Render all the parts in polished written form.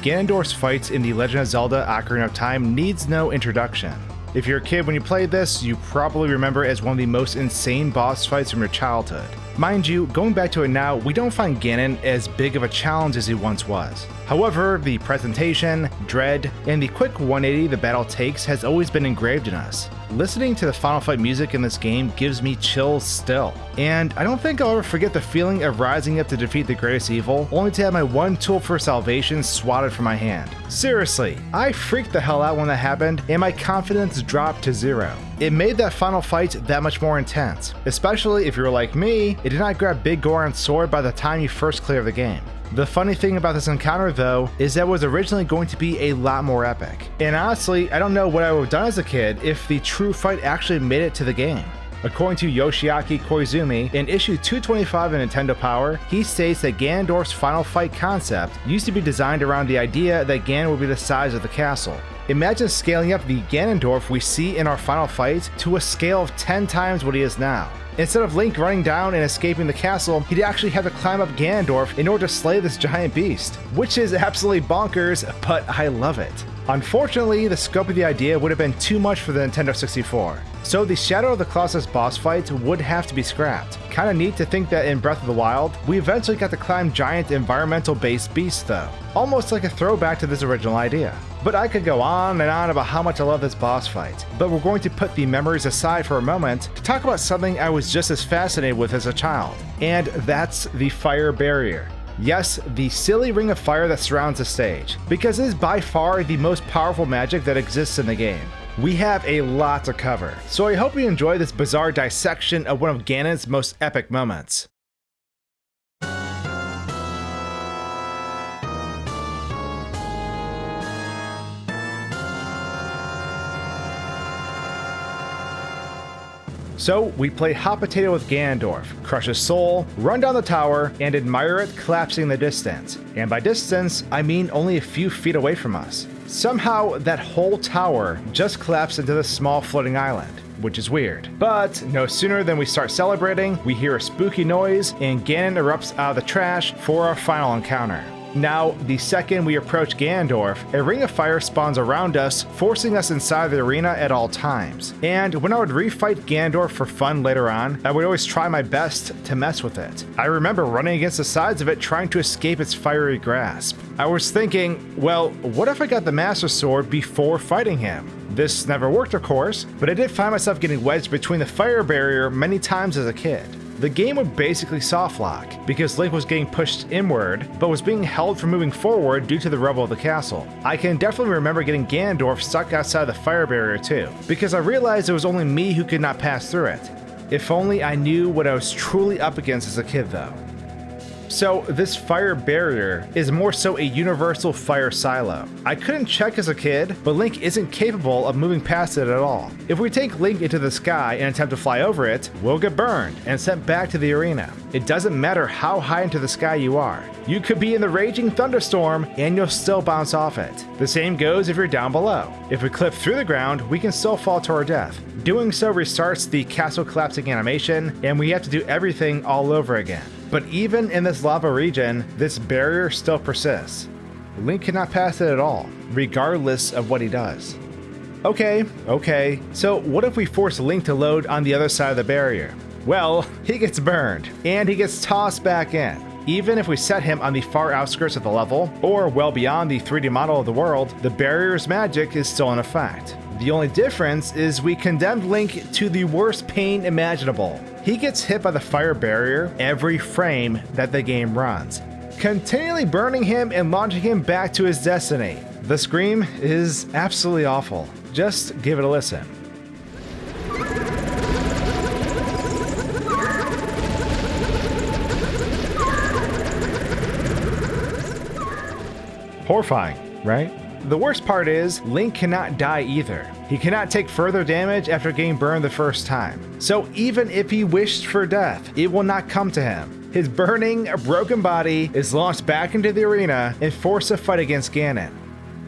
Ganondorf's fights in The Legend of Zelda Ocarina of Time needs no introduction. If you're a kid when you played this, you probably remember it as one of the most insane boss fights from your childhood. Mind you, going back to it now, we don't find Ganon as big of a challenge as he once was. However, the presentation, dread, and the quick 180 the battle takes has always been engraved in us. Listening to the Final Fight music in this game gives me chills still. And I don't think I'll ever forget the feeling of rising up to defeat the greatest evil, only to have my one tool for salvation swatted from my hand. Seriously, I freaked the hell out when that happened, and my confidence dropped to 0. It made that final fight that much more intense, especially if you were like me, it did not grab Big Goron's sword by the time you first clear the game. The funny thing about this encounter though, is that it was originally going to be a lot more epic. And honestly, I don't know what I would have done as a kid if the true fight actually made it to the game. According to Yoshiaki Koizumi, in issue 225 of Nintendo Power, he states that Ganondorf's final fight concept used to be designed around the idea that Ganon would be the size of the castle. Imagine scaling up the Ganondorf we see in our final fight to a scale of 10 times what he is now. Instead of Link running down and escaping the castle, he'd actually have to climb up Ganondorf in order to slay this giant beast, which is absolutely bonkers, but I love it. Unfortunately, the scope of the idea would have been too much for the Nintendo 64, so the Shadow of the Colossus boss fight would have to be scrapped. Kinda neat to think that in Breath of the Wild, we eventually got to climb giant environmental-based beasts though, almost like a throwback to this original idea. But I could go on and on about how much I love this boss fight, but we're going to put the memories aside for a moment to talk about something I was just as fascinated with as a child, and that's the fire barrier. Yes, the silly ring of fire that surrounds the stage, because it is by far the most powerful magic that exists in the game. We have a lot to cover, so I hope you enjoy this bizarre dissection of one of Ganon's most epic moments. So we play hot potato with Ganondorf, crush his soul, run down the tower, and admire it collapsing in the distance. And by distance, I mean only a few feet away from us. Somehow, that whole tower just collapsed into this small floating island, which is weird. But no sooner than we start celebrating, we hear a spooky noise, and Ganon erupts out of the trash for our final encounter. Now, the second we approach Ganondorf, a ring of fire spawns around us, forcing us inside the arena at all times. And when I would refight Ganondorf for fun later on, I would always try my best to mess with it. I remember running against the sides of it trying to escape its fiery grasp. I was thinking, well, what if I got the Master Sword before fighting him? This never worked, of course, but I did find myself getting wedged between the fire barrier many times as a kid. The game would basically softlock, because Link was getting pushed inward, but was being held from moving forward due to the rubble of the castle. I can definitely remember getting Ganondorf stuck outside the fire barrier too, because I realized it was only me who could not pass through it. If only I knew what I was truly up against as a kid though. So this fire barrier is more so a universal fire silo. I couldn't check as a kid, but Link isn't capable of moving past it at all. If we take Link into the sky and attempt to fly over it, we'll get burned and sent back to the arena. It doesn't matter how high into the sky you are. You could be in the raging thunderstorm and you'll still bounce off it. The same goes if you're down below. If we clip through the ground, we can still fall to our death. Doing so restarts the castle collapsing animation, and we have to do everything all over again. But even in this lava region, this barrier still persists. Link cannot pass it at all, regardless of what he does. Okay, so what if we force Link to load on the other side of the barrier? Well, he gets burned, and he gets tossed back in. Even if we set him on the far outskirts of the level, or well beyond the 3D model of the world, the barrier's magic is still in effect. The only difference is we condemned Link to the worst pain imaginable. He gets hit by the fire barrier every frame that the game runs, continually burning him and launching him back to his destiny. The scream is absolutely awful. Just give it a listen. Horrifying, right? The worst part is, Link cannot die either. He cannot take further damage after getting burned the first time. So even if he wished for death, it will not come to him. His burning, broken body is launched back into the arena and forced to fight against Ganon.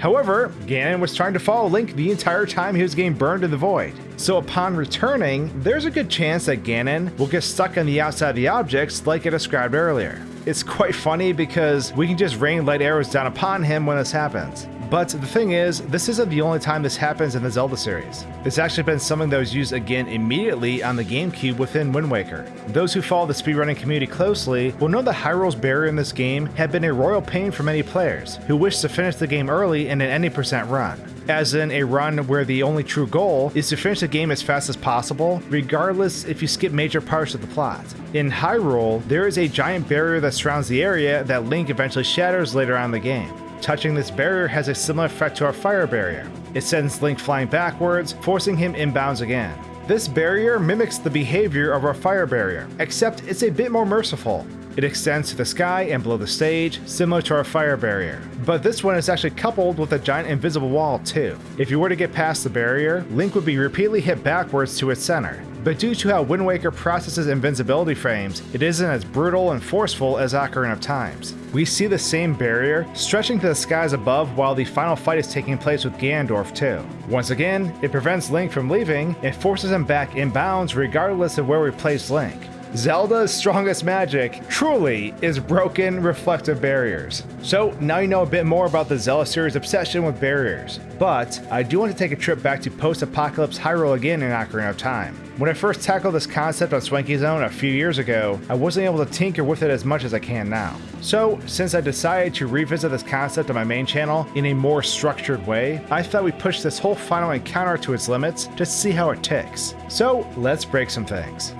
However, Ganon was trying to follow Link the entire time he was getting burned in the void. So upon returning, there's a good chance that Ganon will get stuck on the outside of the objects like I described earlier. It's quite funny because we can just rain light arrows down upon him when this happens. But the thing is, this isn't the only time this happens in the Zelda series. It's actually been something that was used again immediately on the GameCube within Wind Waker. Those who follow the speedrunning community closely will know that Hyrule's barrier in this game had been a royal pain for many players who wished to finish the game early in an any percent run. As in a run where the only true goal is to finish the game as fast as possible, regardless if you skip major parts of the plot. In Hyrule, there is a giant barrier that surrounds the area that Link eventually shatters later on in the game. Touching this barrier has a similar effect to our fire barrier. It sends Link flying backwards, forcing him inbounds again. This barrier mimics the behavior of our fire barrier, except it's a bit more merciful. It extends to the sky and below the stage, similar to our fire barrier. But this one is actually coupled with a giant invisible wall too. If you were to get past the barrier, Link would be repeatedly hit backwards to its center. But due to how Wind Waker processes invincibility frames, it isn't as brutal and forceful as Ocarina of Time's. We see the same barrier stretching to the skies above while the final fight is taking place with Ganondorf too. Once again, it prevents Link from leaving and forces him back inbounds regardless of where we place Link. Zelda's strongest magic truly is broken reflective barriers. So now you know a bit more about the Zelda series' obsession with barriers. But I do want to take a trip back to post-apocalypse Hyrule again in Ocarina of Time. When I first tackled this concept on SwankyZone a few years ago, I wasn't able to tinker with it as much as I can now. So, since I decided to revisit this concept on my main channel in a more structured way, I thought we'd push this whole final encounter to its limits just to see how it ticks. So, let's break some things.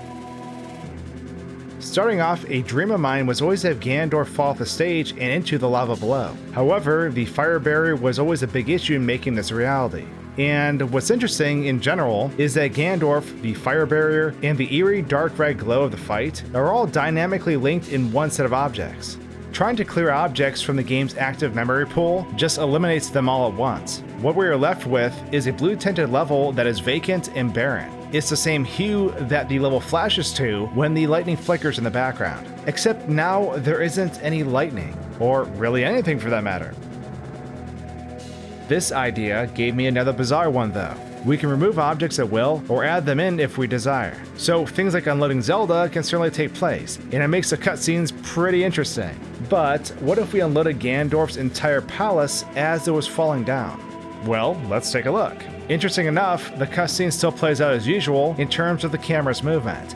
Starting off, a dream of mine was always to have Ganondorf fall off the stage and into the lava below. However, the fire barrier was always a big issue in making this a reality. And what's interesting in general is that Ganondorf, the fire barrier, and the eerie dark red glow of the fight are all dynamically linked in one set of objects. Trying to clear objects from the game's active memory pool just eliminates them all at once. What we are left with is a blue tinted level that is vacant and barren. It's the same hue that the level flashes to when the lightning flickers in the background, except now there isn't any lightning, or really anything for that matter. This idea gave me another bizarre one though. We can remove objects at will, or add them in if we desire. So things like unloading Zelda can certainly take place, and it makes the cutscenes pretty interesting. But what if we unloaded Ganondorf's entire palace as it was falling down? Well, let's take a look. Interesting enough, the cutscene still plays out as usual in terms of the camera's movement.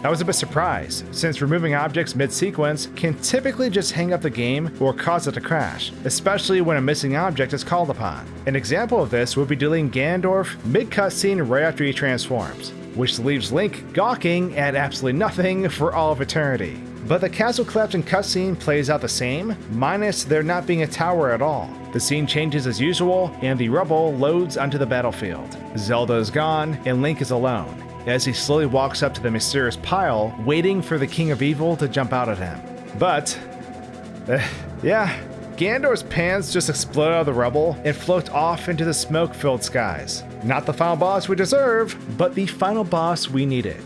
I was a bit surprised, since removing objects mid-sequence can typically just hang up the game or cause it to crash, especially when a missing object is called upon. An example of this would be deleting Ganondorf mid-cutscene right after he transforms, which leaves Link gawking at absolutely nothing for all of eternity. But the castle collapsing cutscene plays out the same, minus there not being a tower at all. The scene changes as usual, and the rubble loads onto the battlefield. Zelda is gone, and Link is alone, as he slowly walks up to the mysterious pile, waiting for the King of Evil to jump out at him. But, yeah, Ganondorf's pants just explode out of the rubble and float off into the smoke-filled skies. Not the final boss we deserve, but the final boss we needed.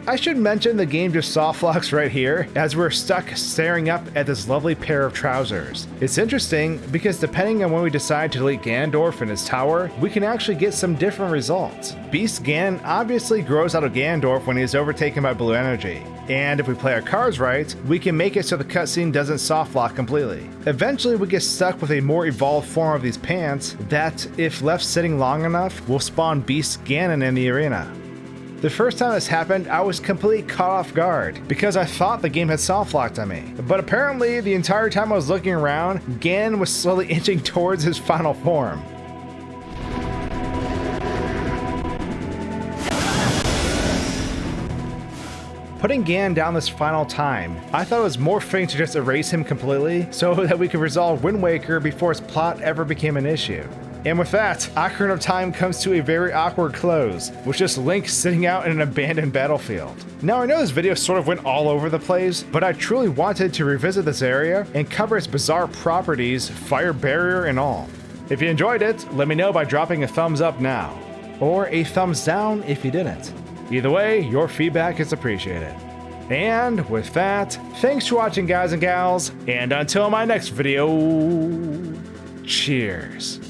I should mention the game just softlocks right here, as we're stuck staring up at this lovely pair of trousers. It's interesting because depending on when we decide to delete Ganondorf and his tower, we can actually get some different results. Beast Ganon obviously grows out of Ganondorf when he is overtaken by blue energy. And if we play our cards right, we can make it so the cutscene doesn't softlock completely. Eventually we get stuck with a more evolved form of these pants that, if left sitting long enough, will spawn Beast Ganon in the arena. The first time this happened, I was completely caught off guard because I thought the game had softlocked on me. But apparently, the entire time I was looking around, Ganon was slowly inching towards his final form. Putting Ganon down this final time, I thought it was more fitting to just erase him completely so that we could resolve Wind Waker before his plot ever became an issue. And with that, Ocarina of Time comes to a very awkward close, with just Link sitting out in an abandoned battlefield. Now I know this video sort of went all over the place, but I truly wanted to revisit this area and cover its bizarre properties, fire barrier and all. If you enjoyed it, let me know by dropping a thumbs up now, or a thumbs down if you didn't. Either way, your feedback is appreciated. And with that, thanks for watching guys and gals, and until my next video, Cheers.